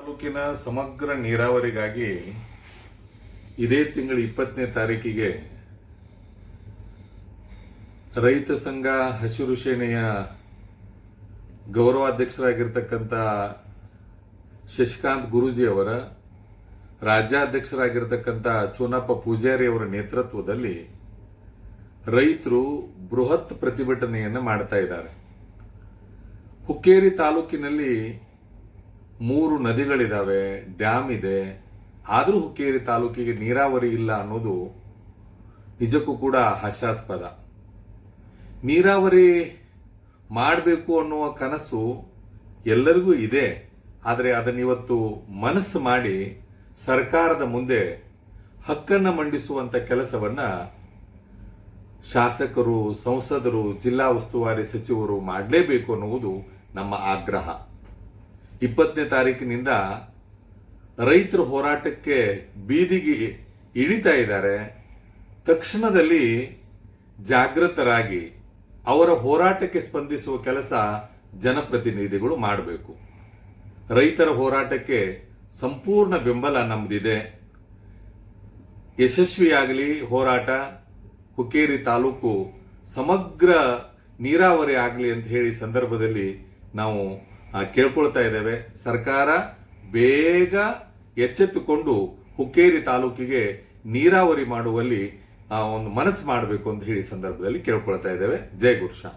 ತಾಲೂಕಿನ ಸಮಗ್ರ ನೀರಾವರಿಗಾಗಿ ಇದೇ ತಿಂಗಳ 20ನೇ ತಾರೀಕಿಗೆ ರೈತ ಸಂಘ ಹಸಿರು ಸೇನೆಯ ಗೌರವಾಧ್ಯಕ್ಷರಾಗಿರ್ತಕ್ಕಂಥ ಶಶಿಕಾಂತ್ ಗುರೂಜಿ ಅವರ ರಾಜ್ಯಾಧ್ಯಕ್ಷರಾಗಿರ್ತಕ್ಕಂಥ ಚೂನಪ್ಪ ಪೂಜಾರಿ ಅವರ ನೇತೃತ್ವದಲ್ಲಿ ರೈತರು ಬೃಹತ್ ಪ್ರತಿಭಟನೆಯನ್ನು ಮಾಡ್ತಾ ಇದ್ದಾರೆ. ಹುಕ್ಕೇರಿ ತಾಲೂಕಿನಲ್ಲಿ 3 ನದಿಗಳಿದಾವೆ, ಡ್ಯಾಮ್ ಇದೆ. ಆದರೂ ಹುಕ್ಕೇರಿ ತಾಲೂಕಿಗೆ ನೀರಾವರಿ ಇಲ್ಲ ಅನ್ನೋದು ನಿಜಕ್ಕೂ ಕೂಡ ಹಾಸ್ಯಾಸ್ಪದ. ನೀರಾವರಿ ಮಾಡಬೇಕು ಅನ್ನುವ ಕನಸು ಎಲ್ಲರಿಗೂ ಇದೆ. ಆದರೆ ಅದನ್ನಿವತ್ತು ಮನಸ್ಸು ಮಾಡಿ ಸರ್ಕಾರದ ಮುಂದೆ ಹಕ್ಕನ್ನು ಮಂಡಿಸುವಂತ ಕೆಲಸವನ್ನ ಶಾಸಕರು, ಸಂಸದರು, ಜಿಲ್ಲಾ ಉಸ್ತುವಾರಿ ಸಚಿವರು ಮಾಡಲೇಬೇಕು ಅನ್ನುವುದು ನಮ್ಮ ಆಗ್ರಹ. 20ನೇ ತಾರೀಕಿನಿಂದ ರೈತರ ಹೋರಾಟಕ್ಕೆ ಬೀದಿಗೆ ಇಳಿತಾ ಇದ್ದಾರೆ. ತಕ್ಷಣದಲ್ಲಿ ಜಾಗೃತರಾಗಿ ಅವರ ಹೋರಾಟಕ್ಕೆ ಸ್ಪಂದಿಸುವ ಕೆಲಸ ಜನಪ್ರತಿನಿಧಿಗಳು ಮಾಡಬೇಕು. ರೈತರ ಹೋರಾಟಕ್ಕೆ ಸಂಪೂರ್ಣ ಬೆಂಬಲ ನಮ್ದಿದೆ. ಯಶಸ್ವಿಯಾಗಲಿ ಹೋರಾಟ. ಹುಕ್ಕೇರಿ ತಾಲೂಕು ಸಮಗ್ರ ನೀರಾವರಿ ಆಗಲಿ ಅಂತ ಹೇಳಿ ಸಂದರ್ಭದಲ್ಲಿ ನಾವು ಕೇಳ್ಕೊಳ್ತಾ ಇದ್ದೇವೆ. ಸರ್ಕಾರ ಬೇಗ ಎಚ್ಚೆತ್ತುಕೊಂಡು ಹುಕ್ಕೇರಿ ತಾಲೂಕಿಗೆ ನೀರಾವರಿ ಮಾಡುವಲ್ಲಿ ಒಂದು ಮನಸ್ಸು ಮಾಡಬೇಕು ಅಂತ ಹೇಳಿ ಸಂದರ್ಭದಲ್ಲಿ ಕೇಳ್ಕೊಳ್ತಾ ಇದ್ದೇವೆ. ಜೈ ಗುರುಶಾ.